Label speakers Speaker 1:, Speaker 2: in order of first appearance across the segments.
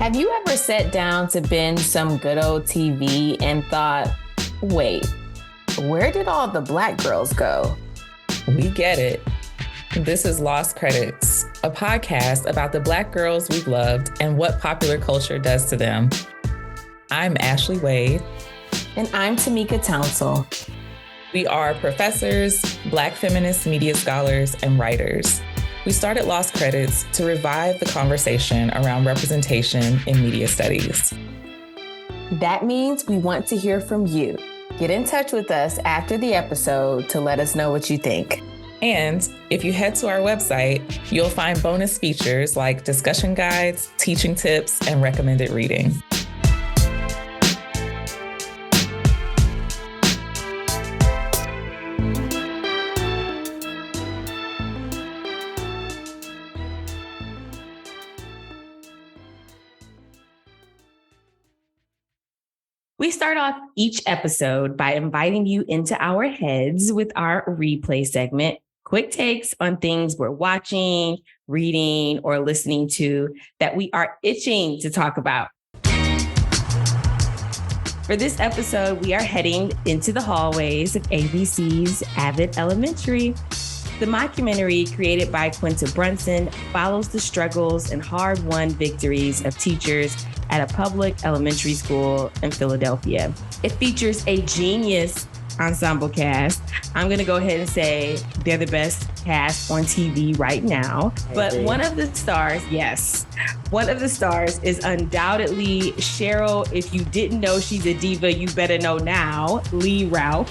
Speaker 1: Have you ever sat down to binge some good old TV and thought, wait, where did all the Black girls go?
Speaker 2: We get it. This is Lost Credits, a podcast about the Black girls we've loved and what popular culture does to them. I'm Ashley Wade.
Speaker 1: And I'm Tamika Townsell.
Speaker 2: We are professors, Black feminist media scholars, and writers. We started Lost Credits to revive the conversation around representation in media studies.
Speaker 1: That means we want to hear from you. Get in touch with us after the episode to let us know what you think.
Speaker 2: And if you head to our website, you'll find bonus features like discussion guides, teaching tips, and recommended reading.
Speaker 1: We start off each episode by inviting you into our heads with our replay segment, quick takes on things we're watching, reading, or listening to that we are itching to talk about. For this episode, we are heading into the hallways of ABC's Abbott Elementary. The mockumentary created by Quinta Brunson follows the struggles and hard-won victories of teachers at a public elementary school in Philadelphia. It features a genius ensemble cast. I'm going to go ahead and say they're the best cast on TV right now. But one of the stars is undoubtedly Cheryl. If you didn't know she's a diva, you better know now, Lee Ralph,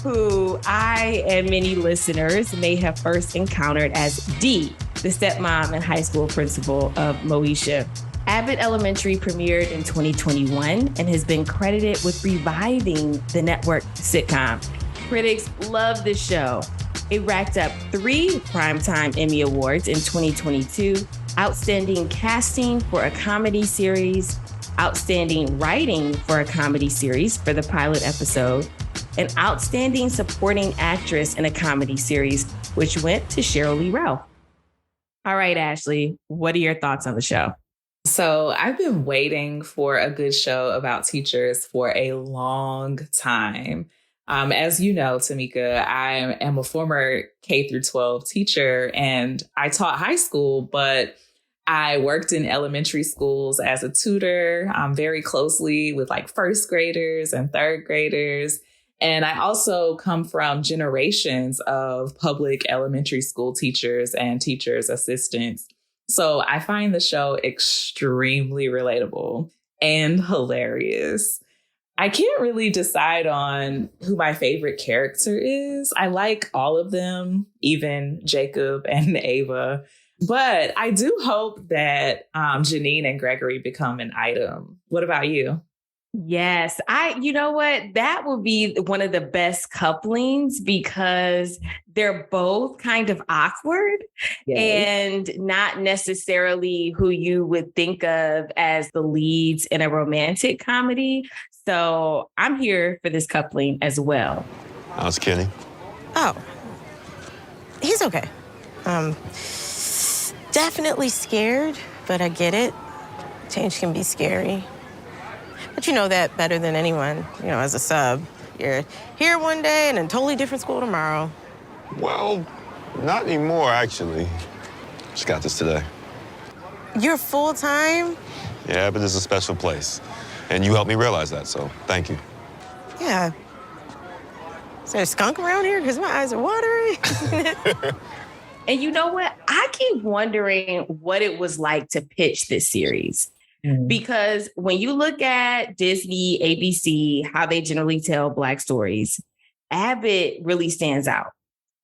Speaker 1: who I and many listeners may have first encountered as Dee, the stepmom and high school principal of Moesha. Abbott Elementary premiered in 2021 and has been credited with reviving the network sitcom. Critics love this show. It racked up 3 Primetime Emmy Awards in 2022, Outstanding Casting for a Comedy Series, Outstanding Writing for a Comedy Series for the pilot episode, and Outstanding Supporting Actress in a Comedy Series, which went to Cheryl Lee Ralph. All right, Ashley, what are your thoughts on the show?
Speaker 2: So I've been waiting for a good show about teachers for a long time. As you know, Tamika, I am a former K through 12 teacher and I taught high school, but I worked in elementary schools as a tutor very closely with like first graders and third graders. And I also come from generations of public elementary school teachers and teachers' assistants. So I find the show extremely relatable and hilarious. I can't really decide on who my favorite character is. I like all of them, even Jacob and Ava. But I do hope that Janine and Gregory become an item. What about you?
Speaker 1: Yes, you know what? That would be one of the best couplings because they're both kind of awkward and not necessarily who you would think of as the leads in a romantic comedy. So I'm here for this coupling as well.
Speaker 3: How's Kenny?
Speaker 4: Oh, he's okay. Definitely scared, but I get it. Change can be scary. But you know that better than anyone, as a sub. You're here one day and in a totally different school tomorrow.
Speaker 3: Well, not anymore, actually. Just got this today.
Speaker 4: You're full-time?
Speaker 3: Yeah, but this is a special place. And you helped me realize that, so thank you.
Speaker 4: Yeah. Is there a skunk around here? Because my eyes are watering.
Speaker 1: And you know what? I keep wondering what it was like to pitch this series. Because when you look at Disney, ABC, how they generally tell Black stories, Abbott really stands out.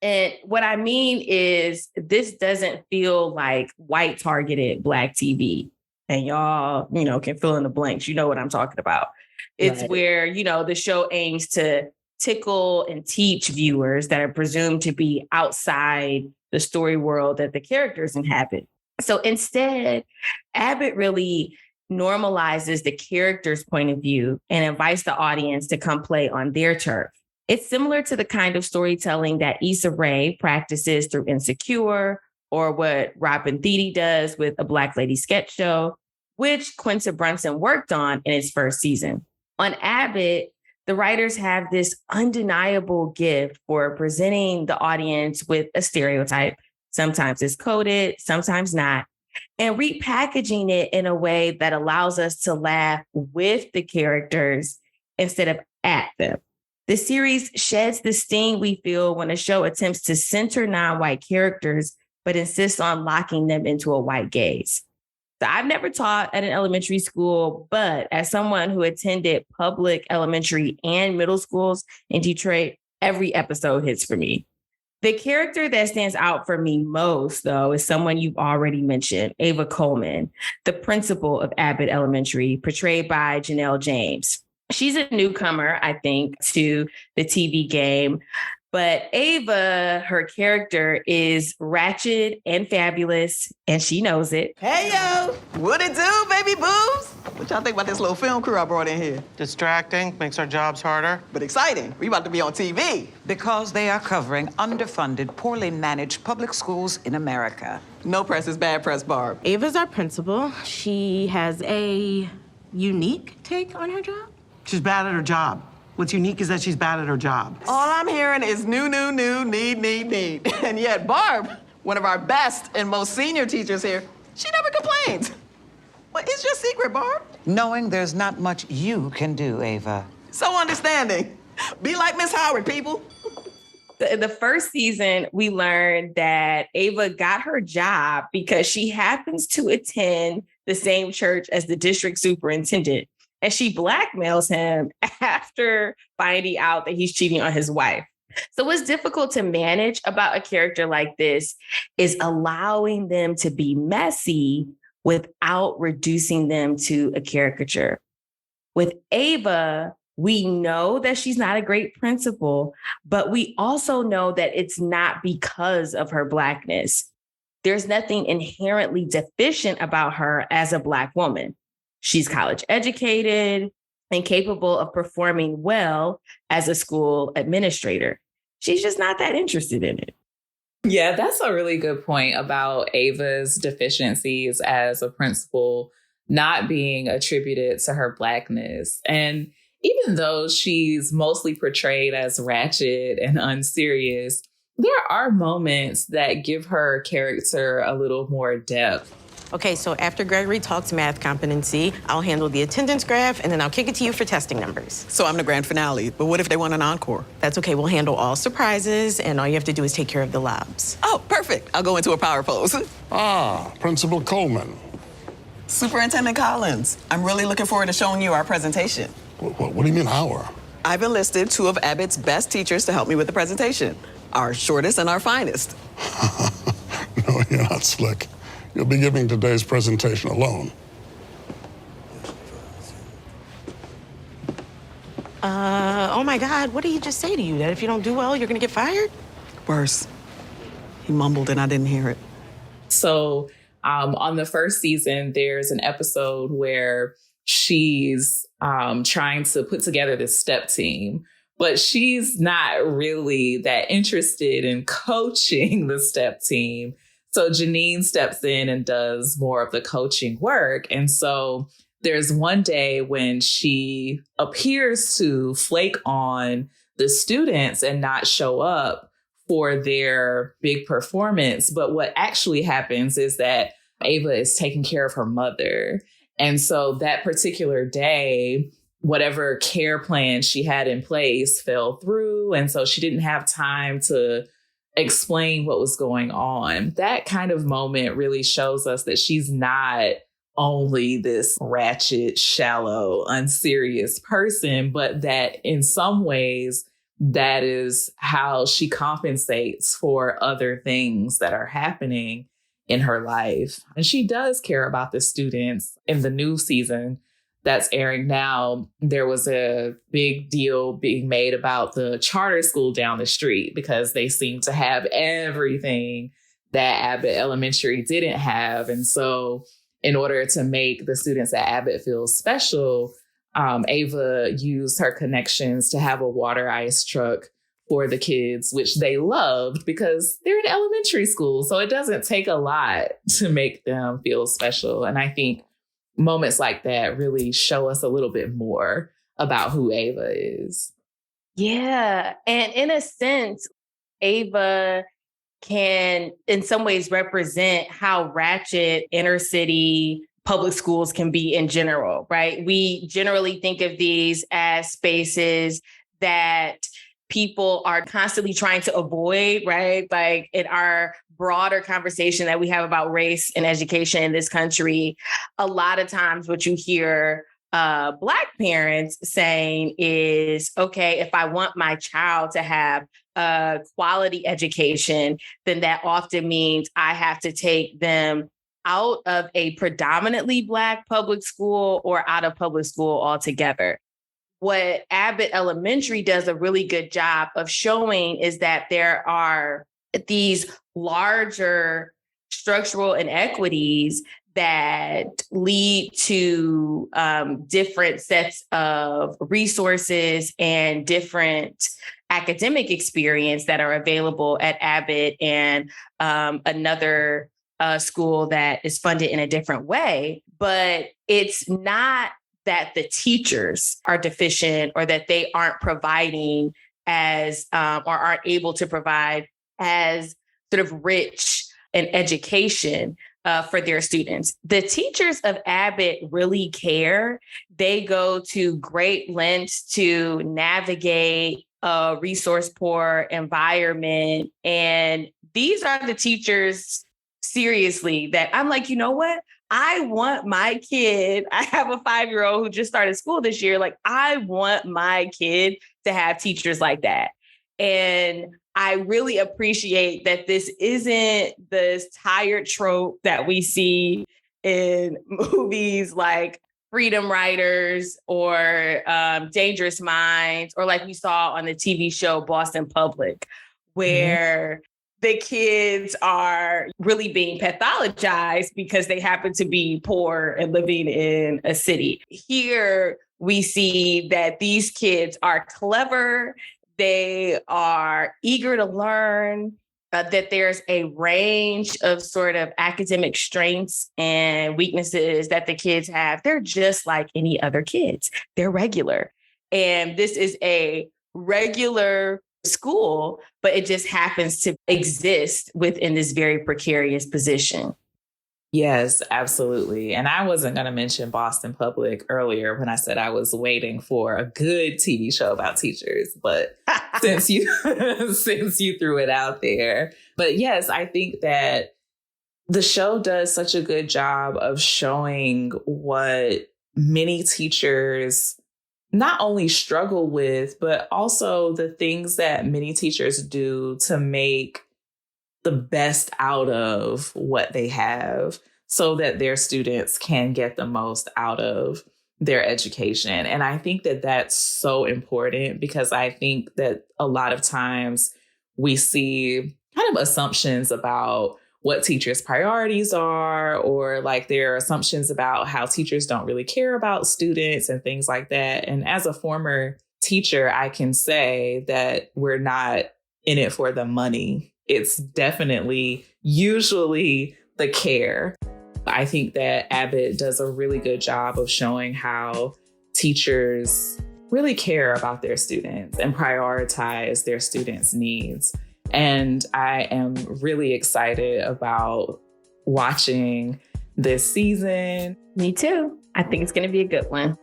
Speaker 1: And what I mean is this doesn't feel like white targeted Black TV. And y'all, can fill in the blanks. You know what I'm talking about. It's right. Where, the show aims to tickle and teach viewers that are presumed to be outside the story world that the characters inhabit. So instead, Abbott really normalizes the character's point of view and invites the audience to come play on their turf. It's similar to the kind of storytelling that Issa Rae practices through Insecure or what Robin Thede does with A Black Lady Sketch Show. which Quinta Brunson worked on in its first season. On Abbott, the writers have this undeniable gift for presenting the audience with a stereotype. Sometimes it's coded, sometimes not, and repackaging it in a way that allows us to laugh with the characters instead of at them. The series sheds the sting we feel when a show attempts to center non-white characters, but insists on locking them into a white gaze. So I've never taught at an elementary school, but as someone who attended public elementary and middle schools in Detroit, every episode hits for me. The character that stands out for me most, though, is someone you've already mentioned, Ava Coleman, the principal of Abbott Elementary, portrayed by Janelle James. She's a newcomer, I think, to the TV game. But Ava, her character, is ratchet and fabulous, and she knows it.
Speaker 5: Hey, yo! What it do, baby boobs? What y'all think about this little film crew I brought in here?
Speaker 6: Distracting, makes our jobs harder.
Speaker 5: But exciting. We about to be on TV.
Speaker 7: Because they are covering underfunded, poorly managed public schools in America.
Speaker 5: No press is bad press, Barb.
Speaker 4: Ava's our principal. She has a unique take on her job.
Speaker 6: She's bad at her job. What's unique is that she's bad at her job.
Speaker 5: All I'm hearing is new, need. And yet Barb, one of our best and most senior teachers here, she never complains. What is your secret, Barb?
Speaker 7: Knowing there's not much you can do, Ava.
Speaker 5: So understanding. Be like Miss Howard, people.
Speaker 1: In the first season, we learned that Ava got her job because she happens to attend the same church as the district superintendent. And she blackmails him after finding out that he's cheating on his wife. So what's difficult to manage about a character like this is allowing them to be messy without reducing them to a caricature. With Ava, we know that she's not a great principal, but we also know that it's not because of her Blackness. There's nothing inherently deficient about her as a Black woman. She's college educated and capable of performing well as a school administrator. She's just not that interested in it.
Speaker 2: Yeah, that's a really good point about Ava's deficiencies as a principal not being attributed to her Blackness. And even though she's mostly portrayed as ratchet and unserious, there are moments that give her character a little more depth.
Speaker 4: Okay, so after Gregory talks math competency, I'll handle the attendance graph, and then I'll kick it to you for testing numbers.
Speaker 5: So I'm the grand finale, but what if they want an encore?
Speaker 4: That's okay, we'll handle all surprises, and all you have to do is take care of the lobs.
Speaker 5: Oh, perfect. I'll go into a power pose.
Speaker 3: Principal Coleman.
Speaker 5: Superintendent Collins, I'm really looking forward to showing you our presentation.
Speaker 3: What do you mean, our?
Speaker 5: I've enlisted two of Abbott's best teachers to help me with the presentation. Our shortest and our finest.
Speaker 3: No, you're not slick. You'll be giving today's presentation alone.
Speaker 4: Oh my God, what did he just say to you? That if you don't do well, you're gonna get fired?
Speaker 5: Worse. He mumbled and I didn't hear it.
Speaker 2: So on the first season, there's an episode where she's trying to put together this step team, but she's not really that interested in coaching the step team. So Janine steps in and does more of the coaching work. And so there's one day when she appears to flake on the students and not show up for their big performance. But what actually happens is that Ava is taking care of her mother. And so that particular day, whatever care plan she had in place fell through. And so she didn't have time to explain what was going on. That kind of moment really shows us that she's not only this ratchet, shallow, unserious person, but that in some ways, that is how she compensates for other things that are happening in her life. And she does care about the students. In the new season that's airing now, there was a big deal being made about the charter school down the street because they seem to have everything that Abbott Elementary didn't have. And so in order to make the students at Abbott feel special, Ava used her connections to have a water ice truck for the kids, which they loved because they're in elementary school. So it doesn't take a lot to make them feel special. And I think moments like that really show us a little bit more about who Ava is.
Speaker 1: Yeah. And in a sense, Ava can in some ways represent how ratchet inner city public schools can be in general, right? We generally think of these as spaces that people are constantly trying to avoid, right? Like in our broader conversation that we have about race and education in this country, a lot of times what you hear Black parents saying is, okay, if I want my child to have a quality education, then that often means I have to take them out of a predominantly Black public school or out of public school altogether. What Abbott Elementary does a really good job of showing is that there are these larger structural inequities that lead to different sets of resources and different academic experience that are available at Abbott and another school that is funded in a different way. But it's not that the teachers are deficient or that they aren't providing as or aren't able to provide as sort of rich an education for their students. The teachers of Abbott really care. They go to great lengths to navigate a resource poor environment. And these are the teachers, seriously, that I'm like, you know what? I want my kid. I have a 5-year-old who just started school this year. Like, I want my kid to have teachers like that. And I really appreciate that this isn't this tired trope that we see in movies like Freedom Writers or Dangerous Minds, or like we saw on the TV show Boston Public, where the kids are really being pathologized because they happen to be poor and living in a city. Here, we see that these kids are clever. They are eager to learn, that there's a range of sort of academic strengths and weaknesses that the kids have. They're just like any other kids. They're regular. And this is a regular school, but it just happens to exist within this very precarious position.
Speaker 2: Yes, absolutely. And I wasn't going to mention Boston Public earlier when I said I was waiting for a good TV show about teachers, but since you threw it out there. But yes, I think that the show does such a good job of showing what many teachers not only struggle with, but also the things that many teachers do to make the best out of what they have so that their students can get the most out of their education. And I think that that's so important because I think that a lot of times we see kind of assumptions about what teachers' priorities are, or like there are assumptions about how teachers don't really care about students and things like that. And as a former teacher, I can say that we're not in it for the money. It's definitely usually the care. I think that Abbott does a really good job of showing how teachers really care about their students and prioritize their students' needs. And I am really excited about watching this season.
Speaker 1: Me too. I think it's going to be a good one.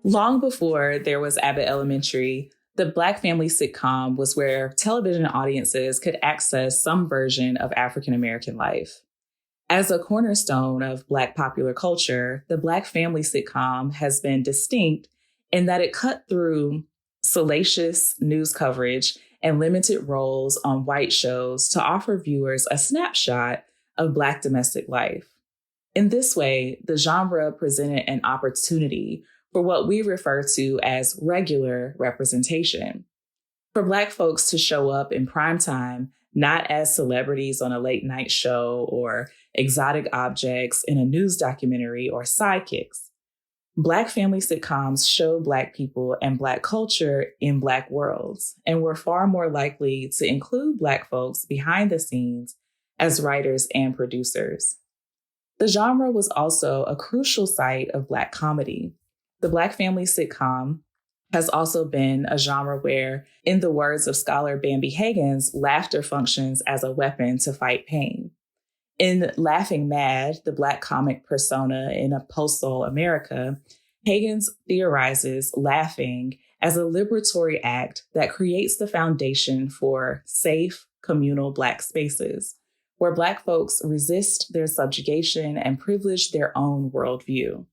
Speaker 2: Long before there was Abbott Elementary, the Black family sitcom was where television audiences could access some version of African American life. As a cornerstone of Black popular culture, the Black family sitcom has been distinct in that it cut through salacious news coverage and limited roles on white shows to offer viewers a snapshot of Black domestic life. In this way, the genre presented an opportunity for what we refer to as regular representation. For Black folks to show up in primetime, not as celebrities on a late night show or exotic objects in a news documentary or sidekicks, Black family sitcoms show Black people and Black culture in Black worlds, and were far more likely to include Black folks behind the scenes as writers and producers. The genre was also a crucial site of Black comedy. The Black family sitcom has also been a genre where, in the words of scholar Bambi Higgins, laughter functions as a weapon to fight pain. In Laughing Mad, the Black comic persona in a post-soul America, Higgins theorizes laughing as a liberatory act that creates the foundation for safe, communal Black spaces, where Black folks resist their subjugation and privilege their own worldview.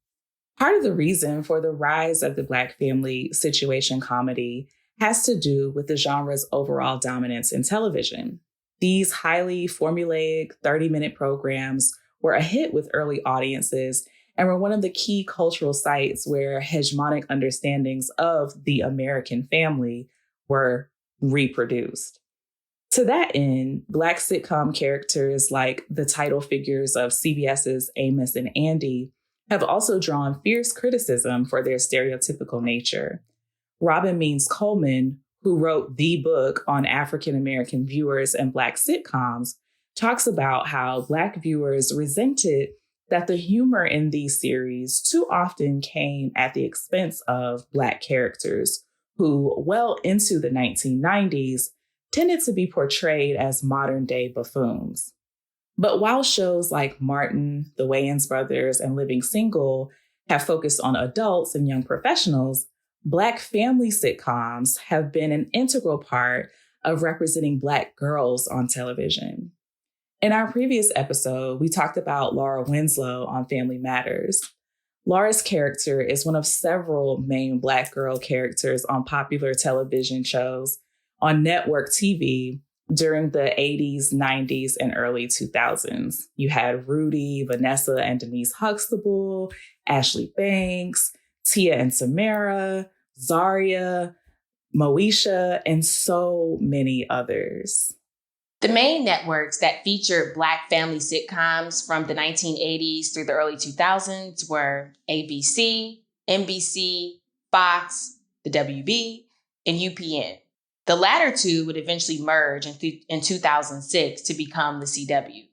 Speaker 2: Part of the reason for the rise of the Black family situation comedy has to do with the genre's overall dominance in television. These highly formulaic 30-minute programs were a hit with early audiences and were one of the key cultural sites where hegemonic understandings of the American family were reproduced. To that end, Black sitcom characters like the title figures of CBS's Amos and Andy have also drawn fierce criticism for their stereotypical nature. Robin Means Coleman, who wrote the book on African-American viewers and Black sitcoms, talks about how Black viewers resented that the humor in these series too often came at the expense of Black characters who, well into the 1990s, tended to be portrayed as modern-day buffoons. But while shows like Martin, The Wayans Brothers, and Living Single have focused on adults and young professionals, Black family sitcoms have been an integral part of representing Black girls on television. In our previous episode, we talked about Laura Winslow on Family Matters. Laura's character is one of several main Black girl characters on popular television shows on network TV during the 80s, 90s, and early 2000s. You had Rudy, Vanessa and Denise Huxtable, Ashley Banks, Tia and Samara, Zaria, Moesha, and so many others.
Speaker 1: The main networks that featured Black family sitcoms from the 1980s through the early 2000s were ABC, NBC, Fox, the WB, and UPN. The latter two would eventually merge in 2006 to become the CW.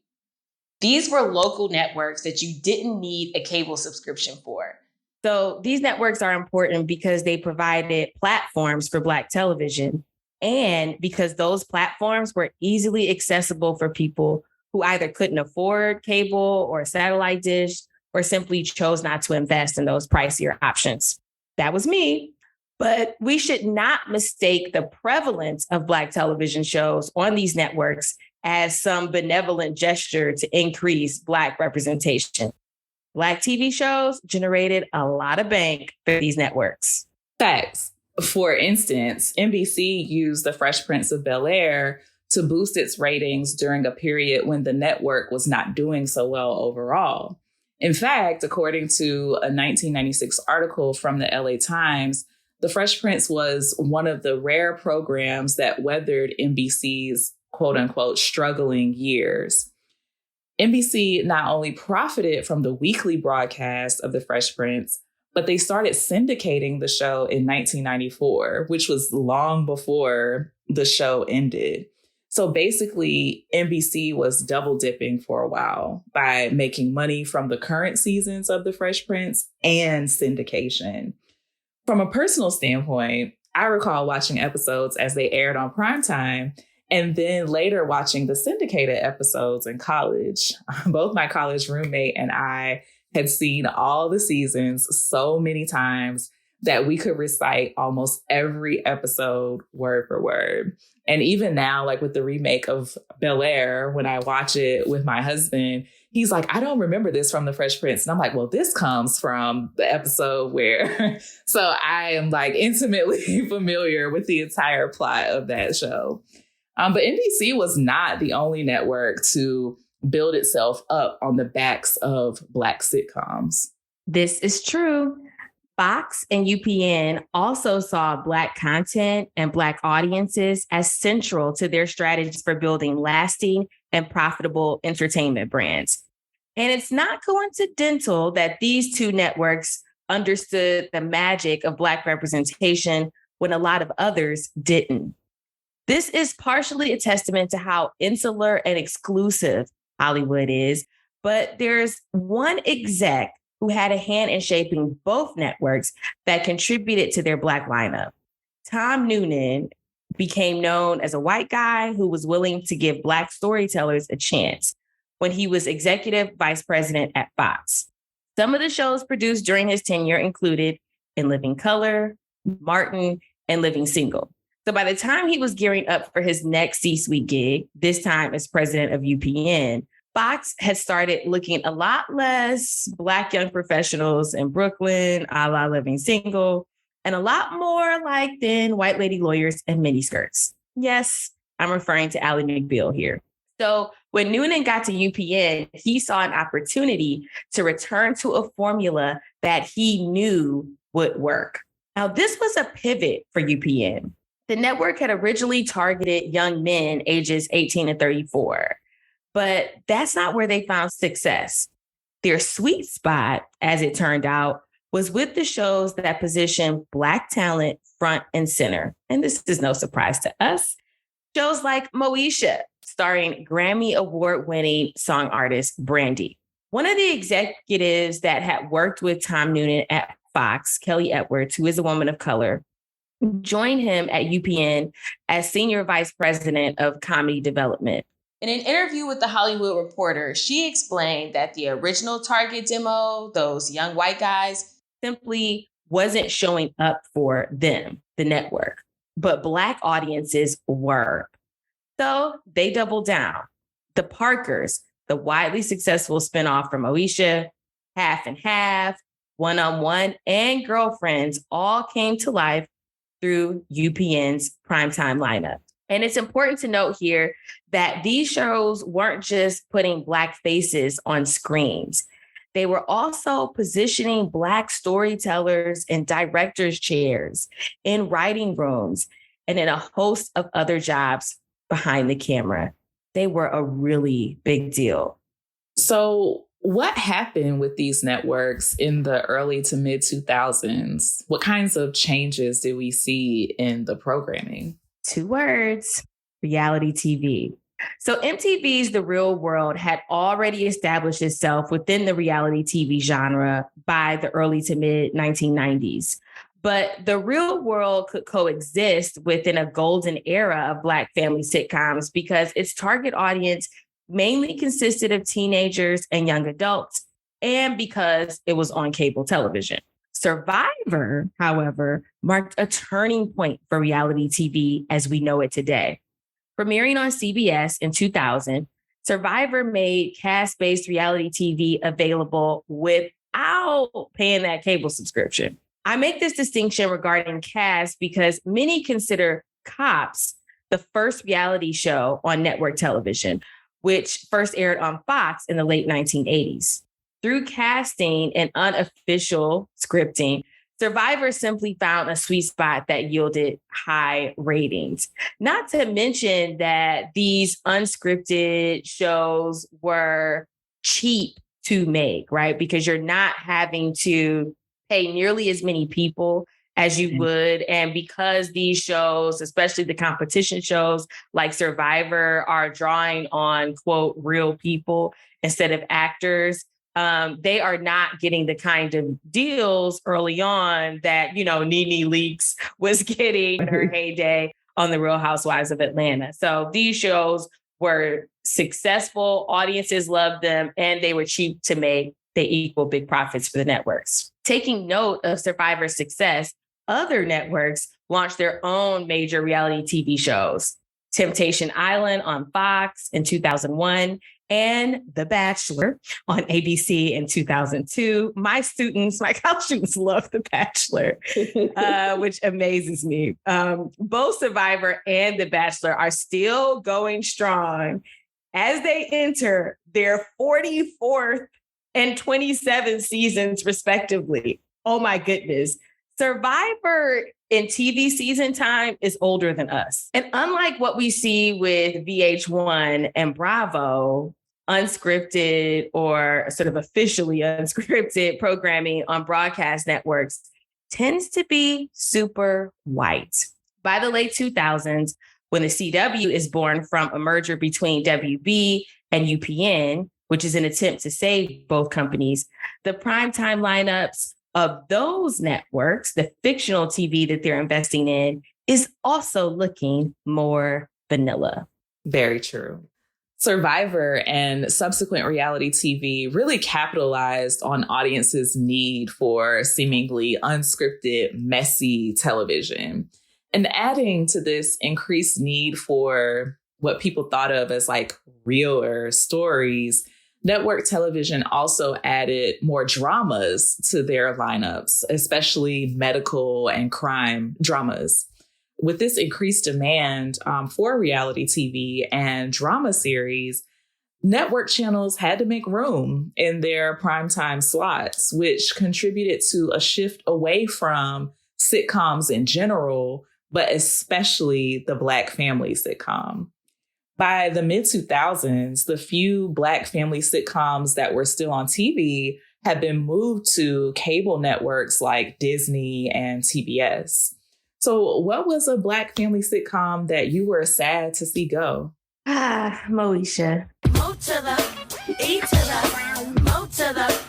Speaker 1: These were local networks that you didn't need a cable subscription for. So these networks are important because they provided platforms for Black television, and because those platforms were easily accessible for people who either couldn't afford cable or a satellite dish or simply chose not to invest in those pricier options. That was me. But we should not mistake the prevalence of Black television shows on these networks as some benevolent gesture to increase Black representation. Black TV shows generated a lot of bank for these networks.
Speaker 2: Facts. For instance, NBC used The Fresh Prince of Bel-Air to boost its ratings during a period when the network was not doing so well overall. In fact, according to a 1996 article from the LA Times, The Fresh Prince was one of the rare programs that weathered NBC's quote unquote struggling years. NBC not only profited from the weekly broadcast of The Fresh Prince, but they started syndicating the show in 1994, which was long before the show ended. So basically, NBC was double dipping for a while by making money from the current seasons of The Fresh Prince and syndication. From a personal standpoint, I recall watching episodes as they aired on primetime and then later watching the syndicated episodes in college. Both my college roommate and I had seen all the seasons so many times that we could recite almost every episode word for word. And even now, like with the remake of Bel-Air, when I watch it with my husband, he's like, I don't remember this from The Fresh Prince. And I'm like, well, this comes from the episode where, so I am like intimately familiar with the entire plot of that show. But NBC was not the only network to build itself up on the backs of Black sitcoms.
Speaker 1: This is true. Fox and UPN also saw Black content and Black audiences as central to their strategies for building lasting and profitable entertainment brands. And it's not coincidental that these two networks understood the magic of Black representation when a lot of others didn't. This is partially a testament to how insular and exclusive Hollywood is, but there's one exec who had a hand in shaping both networks that contributed to their Black lineup. Tom Noonan became known as a white guy who was willing to give Black storytellers a chance when he was executive vice president at Fox. Some of the shows produced during his tenure included In Living Color, Martin, and Living Single. So by the time he was gearing up for his next C-suite gig, this time as president of UPN, Fox had started looking a lot less Black young professionals in Brooklyn, a la Living Single, and a lot more like thin white lady lawyers and miniskirts. Yes, I'm referring to Ally McBeal here. So when Noonan got to UPN, he saw an opportunity to return to a formula that he knew would work. Now, this was a pivot for UPN. The network had originally targeted young men ages 18 to 34, but that's not where they found success. Their sweet spot, as it turned out, was with the shows that positioned Black talent front and center. And this is no surprise to us. Shows like Moesha, starring Grammy Award-winning song artist Brandy. One of the executives that had worked with Tom Noonan at Fox, Kelly Edwards, who is a woman of color, joined him at UPN as senior vice president of comedy development. In an interview with The Hollywood Reporter, she explained that the original target demo, those young white guys, simply wasn't showing up for them, the network, but Black audiences were. So they doubled down. The Parkers, the widely successful spinoff from Moesha, Half and Half, One-on-One, and Girlfriends all came to life through UPN's primetime lineup. And it's important to note here that these shows weren't just putting Black faces on screens. They were also positioning Black storytellers in directors' chairs, in writing rooms, and in a host of other jobs behind the camera. They were a really big deal.
Speaker 2: So what happened with these networks in the early to mid 2000s? What kinds of changes did we see in the programming?
Speaker 1: 2 words, reality TV. So MTV's The Real World had already established itself within the reality TV genre by the early to mid 1990s. But The Real World could coexist within a golden era of Black family sitcoms because its target audience mainly consisted of teenagers and young adults, and because it was on cable television. Survivor, however, marked a turning point for reality TV as we know it today. Premiering on CBS in 2000, Survivor made cast-based reality TV available without paying that cable subscription. I make this distinction regarding cast because many consider Cops the first reality show on network television, which first aired on Fox in the late 1980s. Through casting and unofficial scripting, Survivor simply found a sweet spot that yielded high ratings. Not to mention that these unscripted shows were cheap to make, right? Because you're not having to pay nearly as many people as you would. And because these shows, especially the competition shows like Survivor, are drawing on, quote, real people instead of actors, they are not getting the kind of deals early on that, Nene Leakes was getting in her heyday on The Real Housewives of Atlanta. So these shows were successful, audiences loved them, and they were cheap to make. They equal big profits for the networks. Taking note of Survivor's success, other networks launched their own major reality TV shows. Temptation Island on Fox in 2001, and The Bachelor on ABC in 2002. My college students love The Bachelor, which amazes me. Both Survivor and The Bachelor are still going strong as they enter their 44th and 27th seasons, respectively. Oh my goodness. Survivor in TV season time is older than us. And unlike what we see with VH1 and Bravo, unscripted or sort of officially unscripted programming on broadcast networks tends to be super white. By the late 2000s, when the CW is born from a merger between WB and UPN, which is an attempt to save both companies, the primetime lineups of those networks, the fictional TV that they're investing in, is also looking more vanilla.
Speaker 2: Very true. Survivor and subsequent reality TV really capitalized on audiences' need for seemingly unscripted, messy television. And adding to this increased need for what people thought of as like realer stories, network television also added more dramas to their lineups, especially medical and crime dramas. With this increased demand for reality TV and drama series, network channels had to make room in their primetime slots, which contributed to a shift away from sitcoms in general, but especially the Black family sitcom. By the mid-2000s, the few Black family sitcoms that were still on TV had been moved to cable networks like Disney and TBS. So what was a Black family sitcom that you were sad to see go?
Speaker 1: Moesha.
Speaker 8: Mo to the E to the Mo to the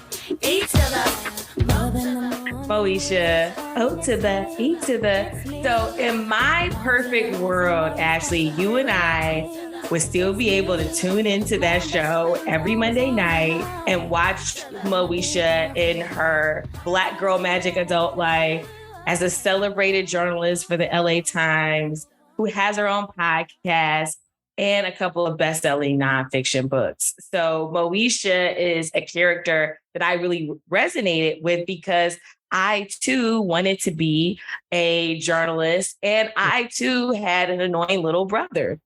Speaker 8: E to the Mo to the
Speaker 1: Moesha, O to the E to the. So in my perfect world, Ashley, you and I would still be able to tune into that show every Monday night and watch Moesha in her Black girl magic adult life as a celebrated journalist for the LA Times, who has her own podcast and a couple of best-selling nonfiction books. So Moesha is a character that I really resonated with because I too wanted to be a journalist, and I too had an annoying little brother.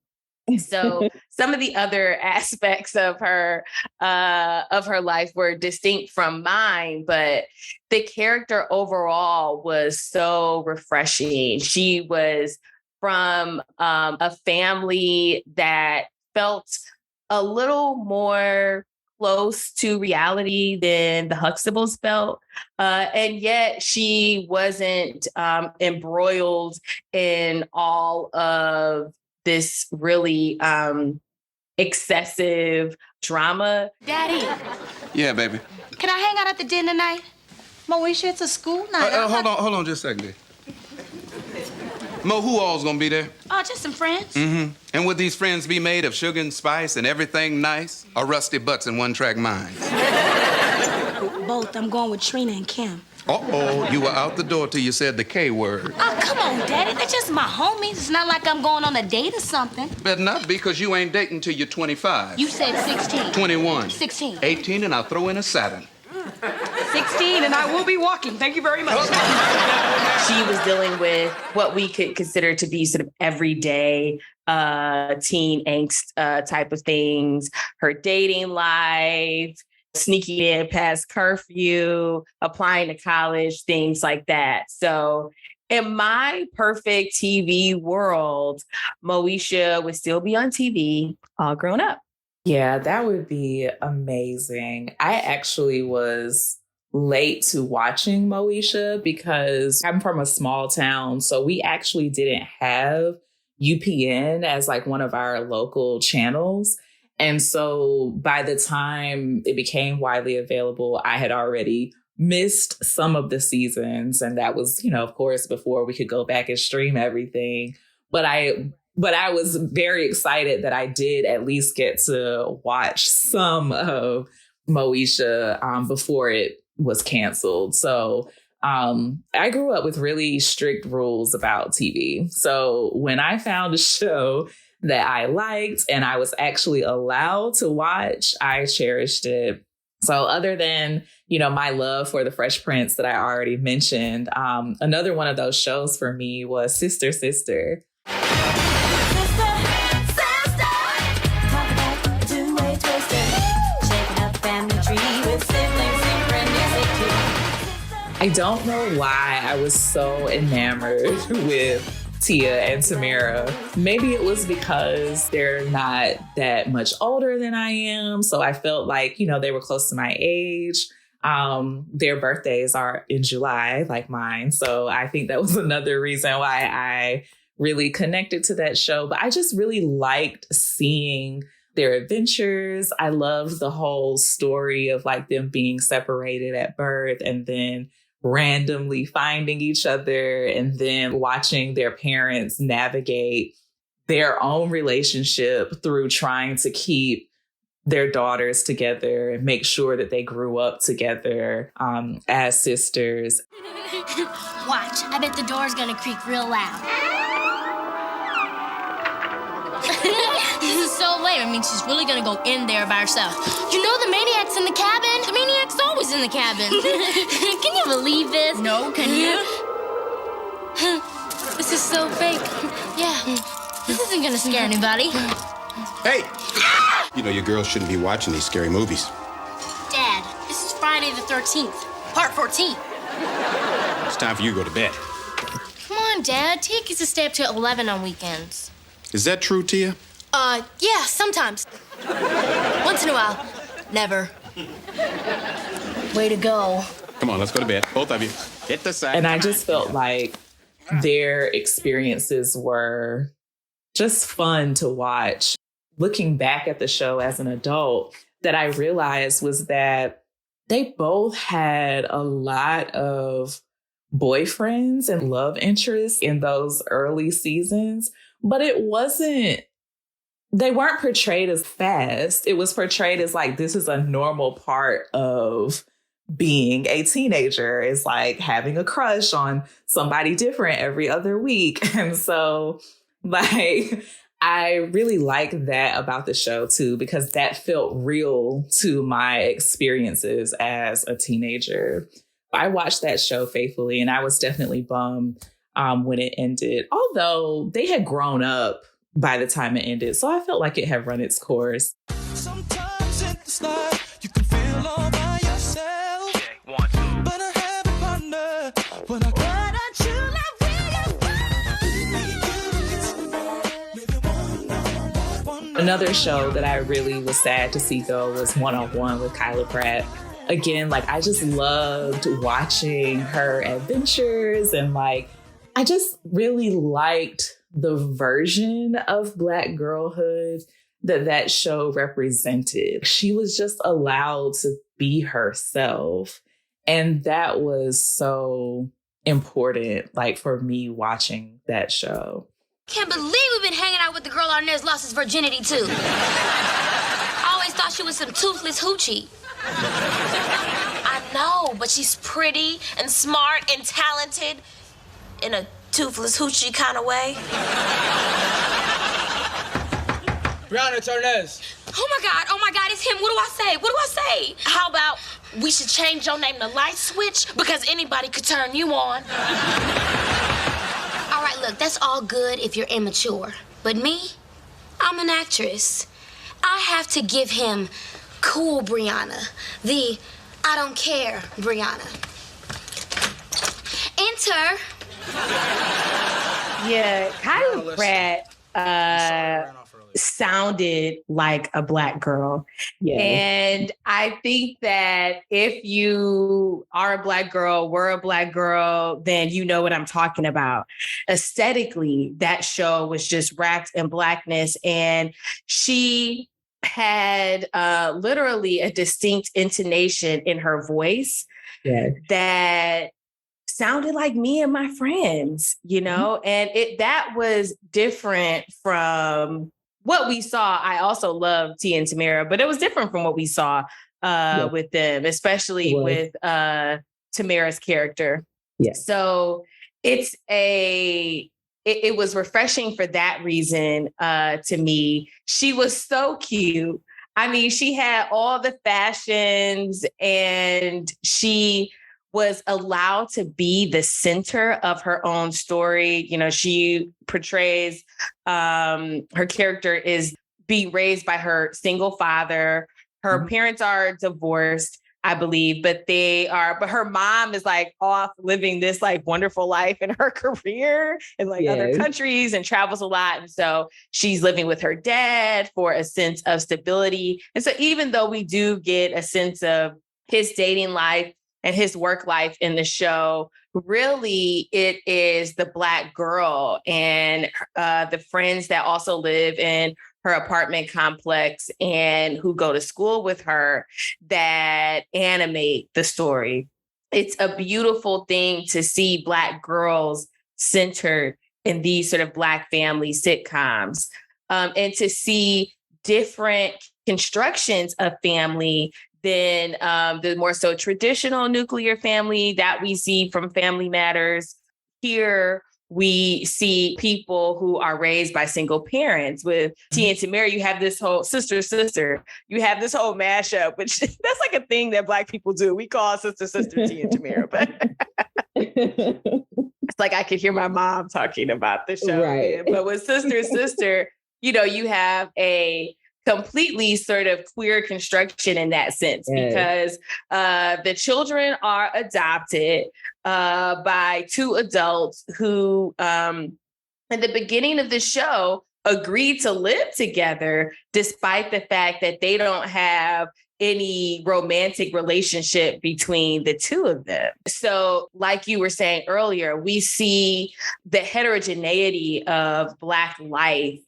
Speaker 1: So some of the other aspects of her life were distinct from mine, but the character overall was so refreshing. She was from a family that felt a little more close to reality than the Huxtables felt. And yet she wasn't embroiled in all of this really excessive drama.
Speaker 8: Daddy,
Speaker 9: Yeah, baby.
Speaker 8: can I hang out at the dinner tonight? Moesha, it's a school night.
Speaker 9: Hold on just a second. Mo, who all's gonna be there?
Speaker 8: Oh, just some friends.
Speaker 9: Mm-hmm. And would these friends be made of sugar and spice and everything nice? Or rusty butts and one-track minds?
Speaker 8: Both. I'm going with Trina and Kim.
Speaker 9: Uh-oh, you were out the door till you said the K word.
Speaker 8: Oh, come on, Daddy. They're just my homies. It's not like I'm going on a date or something.
Speaker 9: Better not, because you ain't dating till you're 25.
Speaker 8: You said 16.
Speaker 9: 21.
Speaker 8: 16.
Speaker 9: 18, and I'll throw in a Saturn.
Speaker 10: 16, and I will be walking. Thank you very much.
Speaker 1: She was dealing with what we could consider to be sort of everyday teen angst type of things, her dating life, sneaking in past curfew, applying to college, things like that. So in my perfect TV world, Moesha would still be on TV all grown up.
Speaker 2: Yeah, that would be amazing. I actually was late to watching Moesha because I'm from a small town. So we actually didn't have UPN as like one of our local channels. And so by the time it became widely available, I had already missed some of the seasons. And that was, of course, before we could go back and stream everything. But I was very excited that I did at least get to watch some of Moesha before it was canceled. So I grew up with really strict rules about TV. So when I found a show that I liked and I was actually allowed to watch, I cherished it. So other than, my love for the Fresh Prince that I already mentioned, another one of those shows for me was Sister Sister. I don't know why I was so enamored with Tia and Tamara. Maybe it was because they're not that much older than I am. So I felt like, they were close to my age. Their birthdays are in July, like mine. So I think that was another reason why I really connected to that show. But I just really liked seeing their adventures. I loved the whole story of like them being separated at birth and then randomly finding each other and then watching their parents navigate their own relationship through trying to keep their daughters together and make sure that they grew up together as sisters.
Speaker 8: Watch, I bet the door's gonna creak real loud. This is so lame. I mean, she's really gonna go in there by herself. You know the maniac's in the cabin? The maniac's always in the cabin. Can you believe this?
Speaker 10: No, can you?
Speaker 8: This is so fake. Yeah, this isn't gonna scare anybody.
Speaker 11: Hey! You know your girls shouldn't be watching these scary movies.
Speaker 8: Dad, this is Friday the 13th, part 14.
Speaker 11: It's time for you to go to bed.
Speaker 8: Come on, Dad. Tia gets to stay up till 11 on weekends.
Speaker 11: Is that true, Tia?
Speaker 8: Yeah, sometimes. Once in a while. Never. Way to go.
Speaker 11: Come on, let's go to bed. Both of you. Hit the side.
Speaker 2: And I just felt like their experiences were just fun to watch. Looking back at the show as an adult, that I realized was that they both had a lot of boyfriends and love interests in those early seasons, but they weren't portrayed as fast. It was portrayed as like, this is a normal part of being a teenager. It's like having a crush on somebody different every other week. And so like, I really like that about the show too, because that felt real to my experiences as a teenager. I watched that show faithfully and I was definitely bummed when it ended, although they had grown up by the time it ended. So I felt like it had run its course.
Speaker 12: Sometimes at the start, you can feel all by yourself. Okay, 1, 2. But I have a partner when I got a true love.
Speaker 2: Another show that I really was sad to see go was 101 with Kyla Pratt. Again, like I just loved watching her adventures and like I just really liked the version of Black girlhood that show represented. She was just allowed to be herself. And that was so important, like for me watching that show.
Speaker 8: Can't believe we've been hanging out with the girl our nurse lost his virginity to. I always thought she was some toothless hoochie. I know, but she's pretty and smart and talented in a toothless hoochie kind of way.
Speaker 12: Brianna, it's Arnez.
Speaker 8: Oh my God, it's him. What do I say? How about we should change your name to Light Switch because anybody could turn you on? All right, look, that's all good if you're immature. But me, I'm an actress. I have to give him cool Brianna, the I don't care Brianna. Enter.
Speaker 1: Yeah, Kyla Pratt sounded like a Black girl.
Speaker 2: Yeah.
Speaker 1: And I think that if you are a Black girl, were a Black girl, then you know what I'm talking about. Aesthetically, that show was just wrapped in Blackness. And she had literally a distinct intonation in her voice that sounded like me and my friends, and that was different from what we saw. I also love Tia and Tamara, but it was different from what we saw with them, especially with Tamara's character.
Speaker 2: Yeah.
Speaker 1: So it was refreshing for that reason to me. She was so cute. I mean, she had all the fashions and she was allowed to be the center of her own story. She portrays her character is being raised by her single father. Her parents are divorced. I believe, but her mom is like off living this like wonderful life in her career in like other countries and travels a lot. And so she's living with her dad for a sense of stability. And so even though we do get a sense of his dating life and his work life in the show, really it is the Black girl and the friends that also live in her apartment complex and who go to school with her that animate the story. It's a beautiful thing to see Black girls centered in these sort of Black family sitcoms, and to see different constructions of family than the more so traditional nuclear family that we see from Family Matters. Here, we see people who are raised by single parents. With T and Tamara, you have this whole sister. You have this whole mashup, which that's like a thing that Black people do. We call sister, T and Tamara, but it's like I could hear my mom talking about the show.
Speaker 2: Right.
Speaker 1: But with sister, you have a completely sort of queer construction in that sense, because the children are adopted by two adults who, at the beginning of the show, agreed to live together despite the fact that they don't have any romantic relationship between the two of them. So like you were saying earlier, we see the heterogeneity of Black life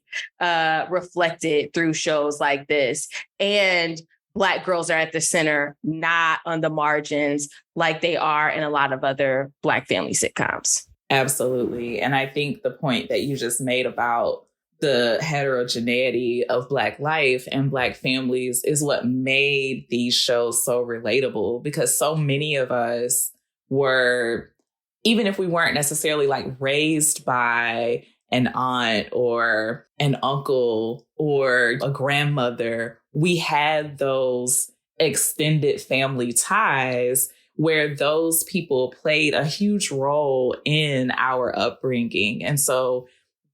Speaker 1: reflected through shows like this. And Black girls are at the center, not on the margins like they are in a lot of other Black family sitcoms.
Speaker 2: Absolutely. And I think the point that you just made about the heterogeneity of Black life and Black families is what made these shows so relatable, because so many of us were, even if we weren't necessarily like raised by an aunt or an uncle or a grandmother, we had those extended family ties where those people played a huge role in our upbringing. And so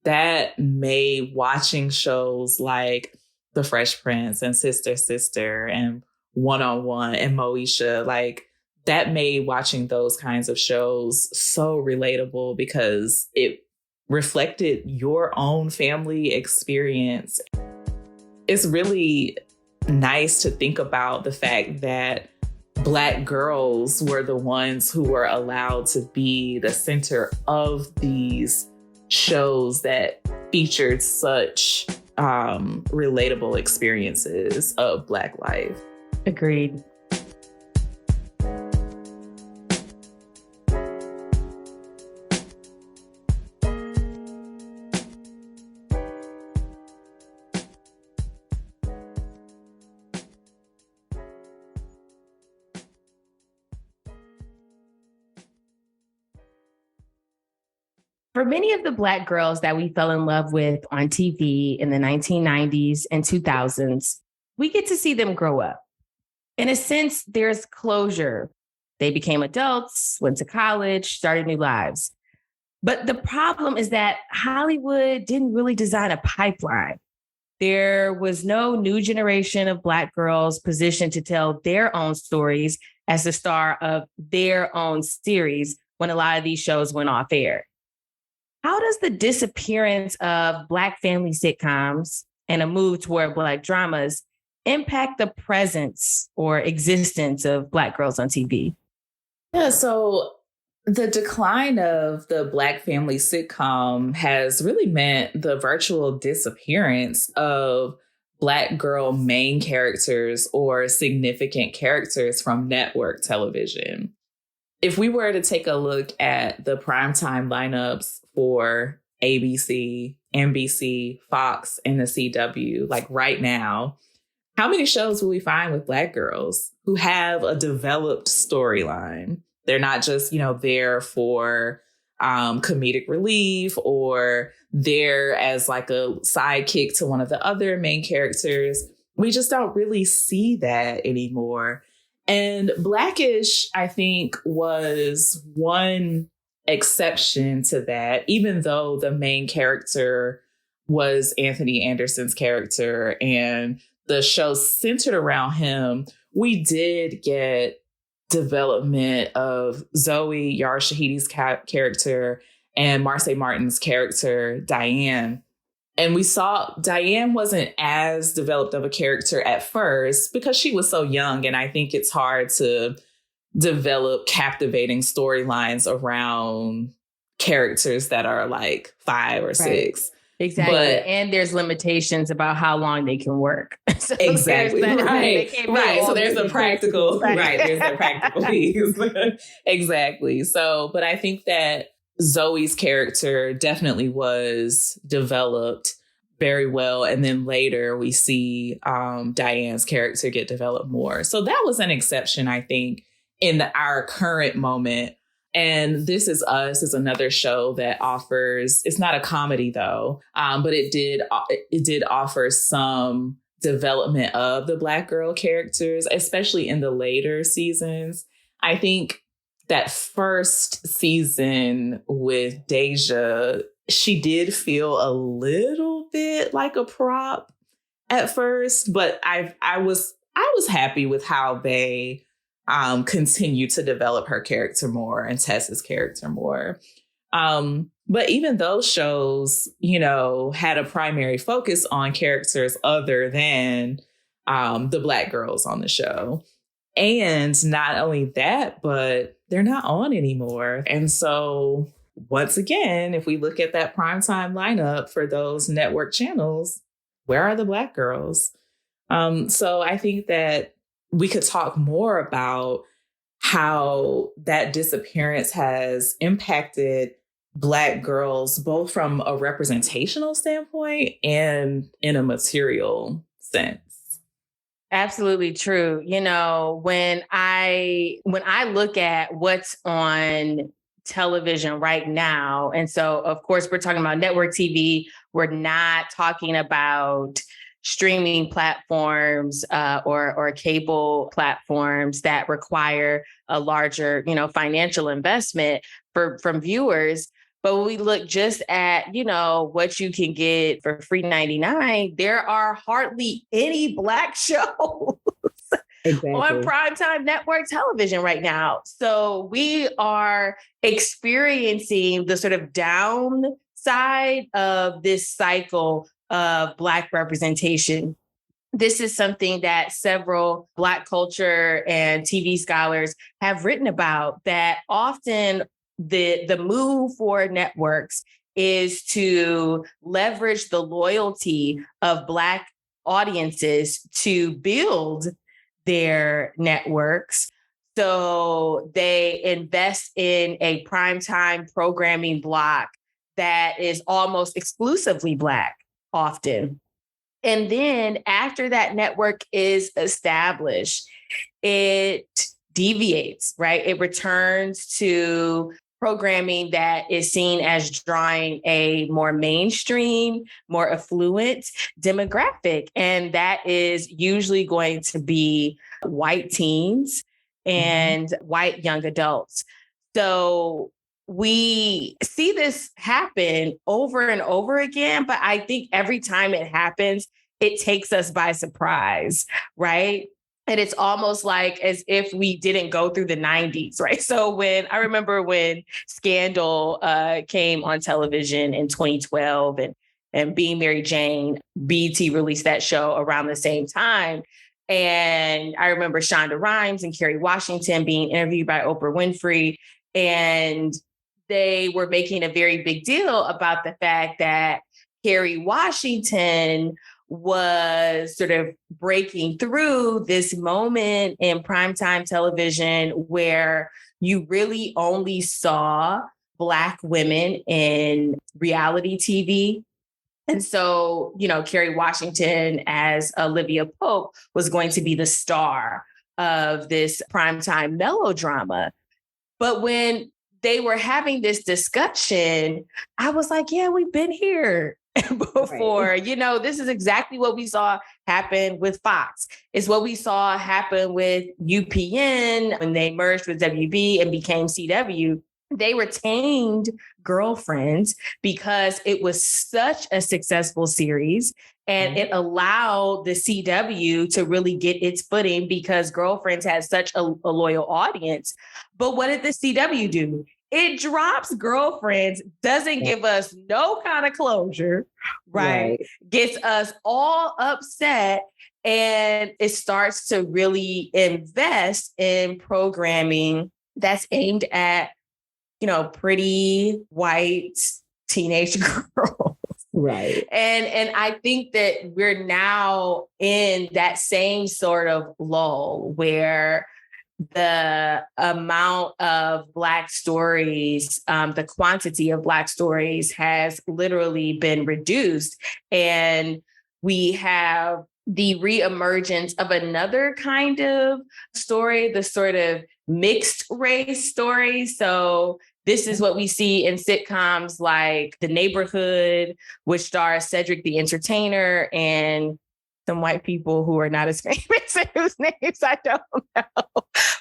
Speaker 2: that made watching shows like The Fresh Prince and Sister and One-on-One and Moesha, like that made watching those kinds of shows so relatable, because it reflected your own family experience. It's really nice to think about the fact that Black girls were the ones who were allowed to be the center of these shows that featured such relatable experiences of Black life.
Speaker 1: Agreed. For many of the Black girls that we fell in love with on TV in the 1990s and 2000s, we get to see them grow up. In a sense, there's closure. They became adults, went to college, started new lives. But the problem is that Hollywood didn't really design a pipeline. There was no new generation of Black girls positioned to tell their own stories as the star of their own series when a lot of these shows went off air. How does the disappearance of Black family sitcoms and a move toward Black dramas impact the presence or existence of Black girls on TV?
Speaker 2: Yeah, so the decline of the Black family sitcom has really meant the virtual disappearance of Black girl main characters or significant characters from network television. If we were to take a look at the primetime lineups for ABC, NBC, Fox, and the CW, like right now, how many shows will we find with Black girls who have a developed storyline? They're not just, there for comedic relief, or there as like a sidekick to one of the other main characters. We just don't really see that anymore. And Blackish, I think, was one exception to that, even though the main character was Anthony Anderson's character and the show centered around him. we did get development of Zoe, Yara Shahidi's character, and Marseille Martin's character, Diane. And we saw Diane wasn't as developed of a character at first because she was so young. And I think it's hard to develop captivating storylines around characters that are like 5 or 6.
Speaker 1: Exactly. And there's limitations about how long they can work. So
Speaker 2: exactly. Right. So there's a practical, there's a practical piece. Exactly. So, but I think that Zoe's character definitely was developed very well. And then later we see Diane's character get developed more. So that was an exception, I think, in our current moment. And This Is Us is another show that offers, it's not a comedy though, but it did offer some development of the Black girl characters, especially in the later seasons. I think that first season with Deja, she did feel a little bit like a prop at first, but I was happy with how they continue to develop her character more and Tessa's character more. But even those shows, had a primary focus on characters other than the Black girls on the show. And not only that, but they're not on anymore. And so once again, if we look at that primetime lineup for those network channels, where are the Black girls? So I think that we could talk more about how that disappearance has impacted Black girls, both from a representational standpoint and in a material sense.
Speaker 1: Absolutely true. When I look at what's on television right now, and so of course we're talking about network TV, we're not talking about streaming platforms or cable platforms that require a larger, financial investment from viewers. But when we look just at, what you can get for free 99, there are hardly any Black shows on primetime network television right now. So we are experiencing the sort of downside of this cycle of Black representation. This is something that several Black culture and TV scholars have written about, that often the move for networks is to leverage the loyalty of Black audiences to build their networks. So they invest in a primetime programming block that is almost exclusively Black often. And then after that network is established, it deviates, right? It returns to programming that is seen as drawing a more mainstream, more affluent demographic. And that is usually going to be white teens and white young adults. So we see this happen over and over again, but I think every time it happens, it takes us by surprise, right? And it's almost like as if we didn't go through the 90s, right? So I remember when Scandal came on television in 2012 and Being Mary Jane, BET released that show around the same time. And I remember Shonda Rhimes and Kerry Washington being interviewed by Oprah Winfrey. And they were making a very big deal about the fact that Kerry Washington was sort of breaking through this moment in primetime television where you really only saw Black women in reality TV. And so, Kerry Washington as Olivia Pope was going to be the star of this primetime melodrama. But when they were having this discussion, I was like, yeah, we've been here before. Right. This is exactly what we saw happen with Fox. It's what we saw happen with UPN when they merged with WB and became CW. they retained Girlfriends because it was such a successful series, and it allowed the CW to really get its footing because Girlfriends has such a loyal audience. But what did the CW do? It drops Girlfriends, doesn't give us no kind of closure, right? Gets us all upset, and it starts to really invest in programming that's aimed at, pretty white teenage girls.
Speaker 2: Right.
Speaker 1: And I think that we're now in that same sort of lull where the amount of Black stories, the quantity of Black stories has literally been reduced. And we have the reemergence of another kind of story, the sort of mixed race story. So this is what we see in sitcoms like The Neighborhood, which stars Cedric the Entertainer and some white people who are not as famous and whose names I don't know.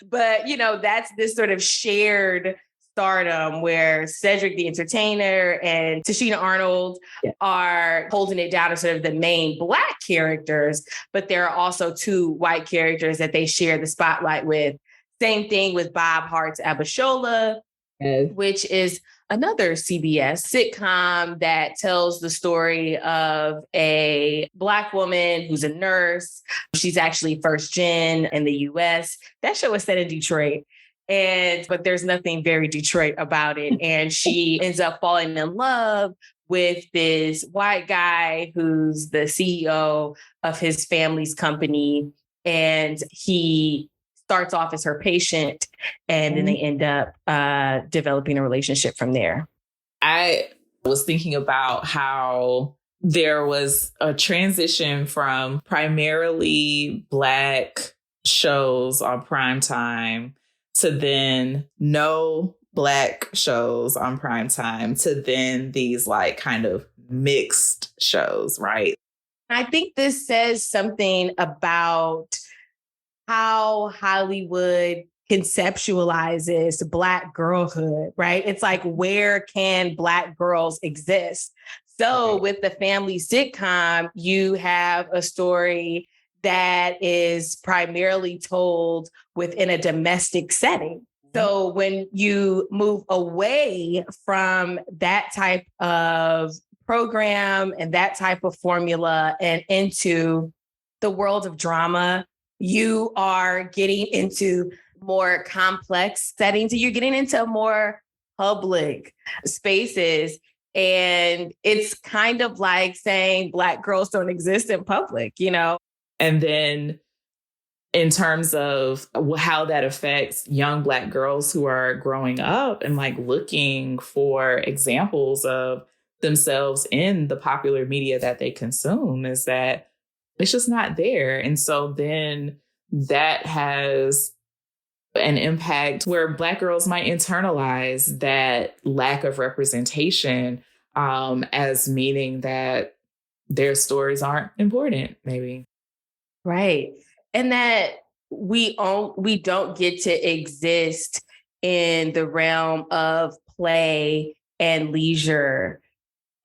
Speaker 1: But, that's this sort of shared stardom where Cedric the Entertainer and Tashina Arnold are holding it down as sort of the main Black characters, but there are also two white characters that they share the spotlight with. Same thing with Bob Hart's Abishola, which is another CBS sitcom that tells the story of a Black woman who's a nurse. She's actually first gen in the US. That show is set in Detroit. But there's nothing very Detroit about it. And she ends up falling in love with this white guy who's the CEO of his family's company. And he starts off as her patient, and then they end up developing a relationship from there.
Speaker 2: I was thinking about how there was a transition from primarily Black shows on primetime to then no Black shows on primetime to then these like kind of mixed shows, right?
Speaker 1: I think this says something about how Hollywood conceptualizes Black girlhood, right? It's like, where can Black girls exist? So with the family sitcom, you have a story that is primarily told within a domestic setting. So when you move away from that type of program and that type of formula and into the world of drama, you are getting into more complex settings. You're getting into more public spaces. And it's kind of like saying Black girls don't exist in public,
Speaker 2: And then in terms of how that affects young Black girls who are growing up and like looking for examples of themselves in the popular media that they consume, is that it's just not there. And so then that has an impact where Black girls might internalize that lack of representation as meaning that their stories aren't important, maybe.
Speaker 1: Right. And that we don't get to exist in the realm of play and leisure,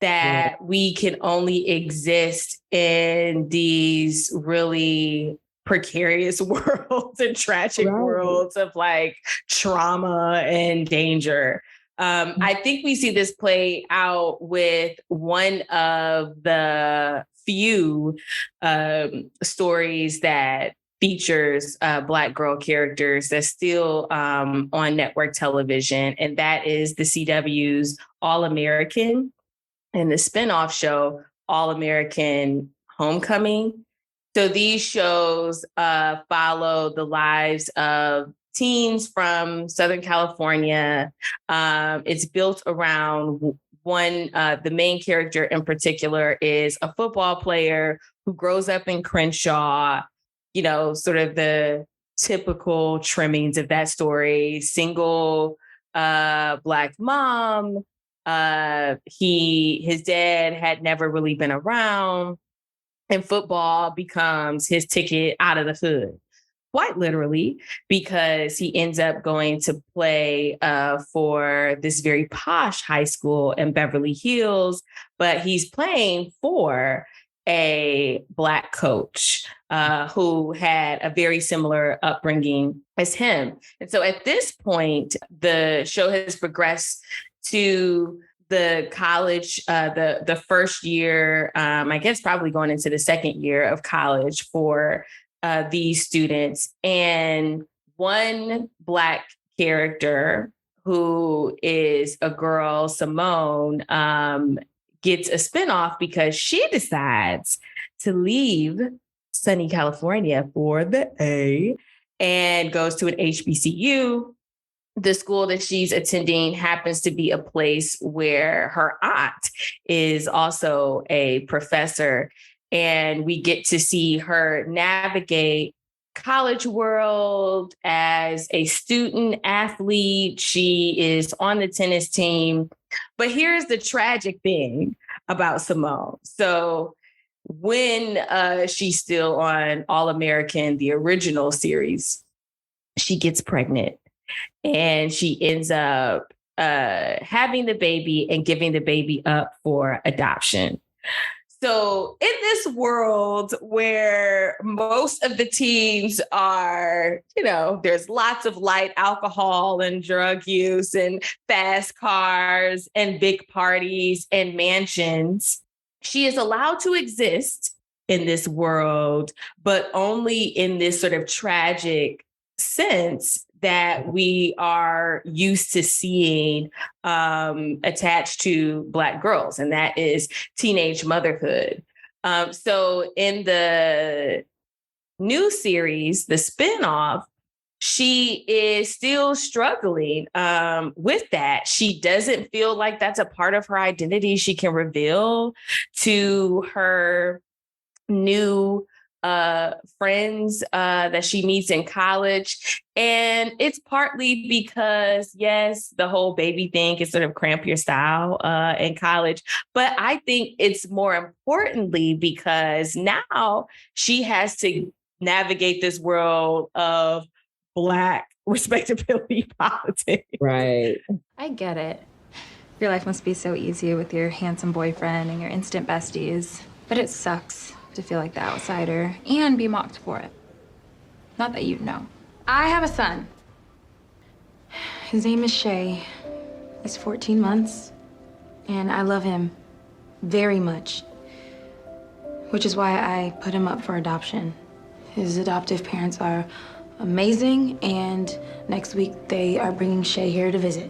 Speaker 1: that we can only exist in these really precarious worlds and tragic worlds of like trauma and danger. I think we see this play out with one of the few stories that features Black girl characters that's still on network television, and that is the CW's All American and the spinoff show All American Homecoming. So these shows follow the lives of teens from Southern California. It's built around the main character in particular is a football player who grows up in Crenshaw, sort of the typical trimmings of that story. Single Black mom. His dad had never really been around, and football becomes his ticket out of the hood. quite literally, because he ends up going to play for this very posh high school in Beverly Hills, but he's playing for a Black coach who had a very similar upbringing as him. And so at this point, the show has progressed to the college, the first year, I guess probably going into the second year of college for these students. And one Black character who is a girl, Simone, gets a spinoff because she decides to leave sunny California for the A and goes to an HBCU. The school that she's attending happens to be a place where her aunt is also a professor. And we get to see her navigate college world as a student athlete. She is on the tennis team. But here's the tragic thing about Simone. So when she's still on All-American, the original series, she gets pregnant. And she ends up having the baby and giving the baby up for adoption. So in this world where most of the teens are, there's lots of light alcohol and drug use and fast cars and big parties and mansions, she is allowed to exist in this world, but only in this sort of tragic sense that we are used to seeing attached to Black girls, and that is teenage motherhood. So in the new series, the spinoff, she is still struggling with that. She doesn't feel like that's a part of her identity she can reveal to her new friends that she meets in college. And it's partly because, yes, the whole baby thing can sort of cramp your style in college. But I think it's more importantly because now she has to navigate this world of Black respectability politics.
Speaker 2: Right.
Speaker 13: I get it. Your life must be so easy with your handsome boyfriend and your instant besties. But it sucks to feel like the outsider and be mocked for it. Not that you know. I have a son. His name is Shay. He's 14 months, and I love him very much, which is why I put him up for adoption. His adoptive parents are amazing, and next week they are bringing Shay here to visit.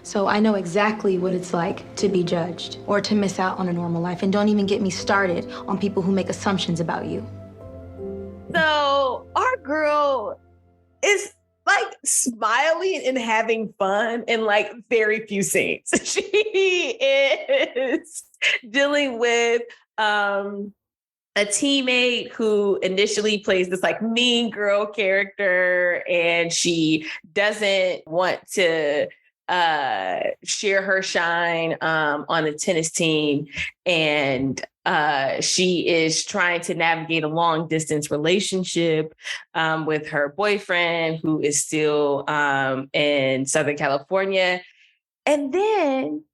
Speaker 13: So I know exactly what it's like to be judged or to miss out on a normal life. And don't even get me started on people who make assumptions about you.
Speaker 1: So our girl is like smiling and having fun in like very few scenes. She is dealing with a teammate who initially plays this like mean girl character, and she doesn't want to share her shine on the tennis team. And she is trying to navigate a long distance relationship with her boyfriend, who is still in Southern California. And then,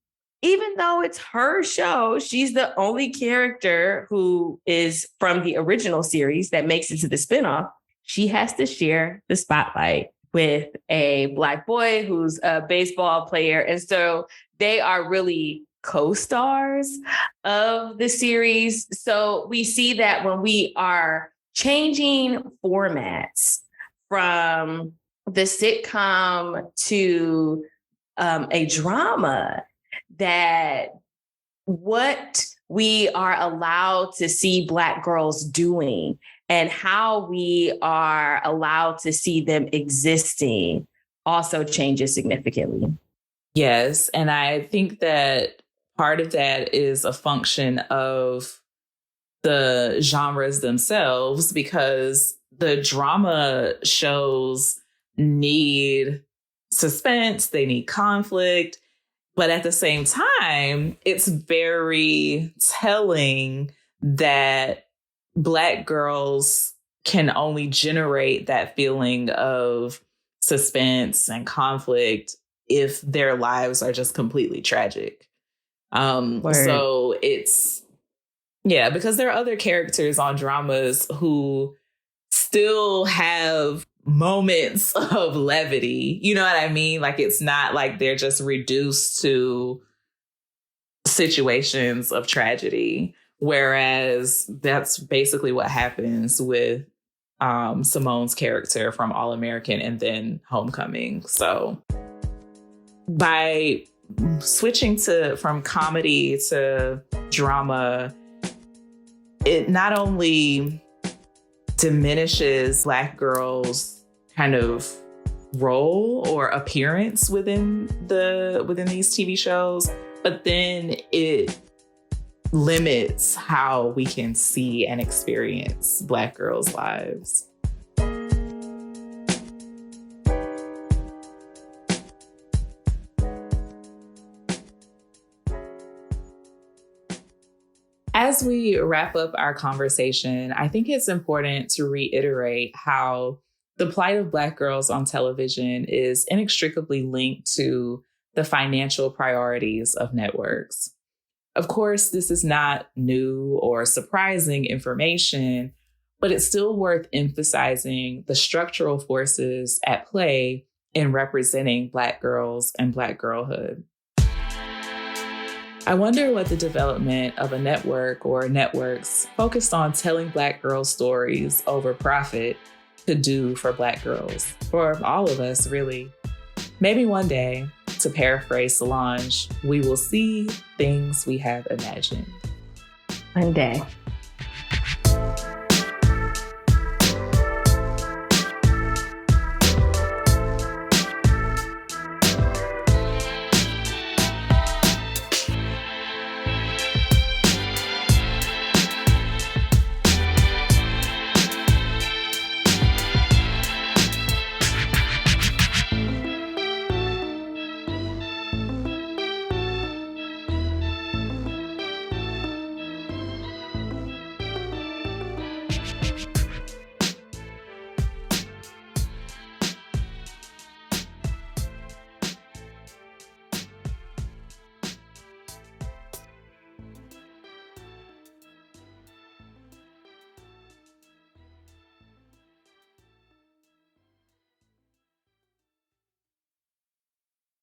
Speaker 1: even though it's her show, she's the only character who is from the original series that makes it to the spinoff. She has to share the spotlight with a Black boy who's a baseball player. And so they are really co-stars of the series. So we see that when we are changing formats from the sitcom to a drama, that what we are allowed to see Black girls doing and how we are allowed to see them existing also changes significantly.
Speaker 2: Yes. And I think that part of that is a function of the genres themselves, because the drama shows need suspense, they need conflict. But at the same time, it's very telling that Black girls can only generate that feeling of suspense and conflict if their lives are just completely tragic. So it's, because there are other characters on dramas who still have moments of levity. You know what I mean? Like, it's not like they're just reduced to situations of tragedy. Whereas that's basically what happens with Simone's character from All American and then Homecoming. So by switching from comedy to drama, it not only diminishes Black girls' kind of role or appearance within these TV shows, but then it limits how we can see and experience Black girls' lives. As we wrap up our conversation, I think it's important to reiterate how the plight of Black girls on television is inextricably linked to the financial priorities of networks. Of course, this is not new or surprising information, but it's still worth emphasizing the structural forces at play in representing Black girls and Black girlhood. I wonder what the development of a network or networks focused on telling Black girls' stories over profit could do for Black girls, for all of us, really. Maybe one day, to paraphrase Solange, we will see things we have imagined.
Speaker 1: One day.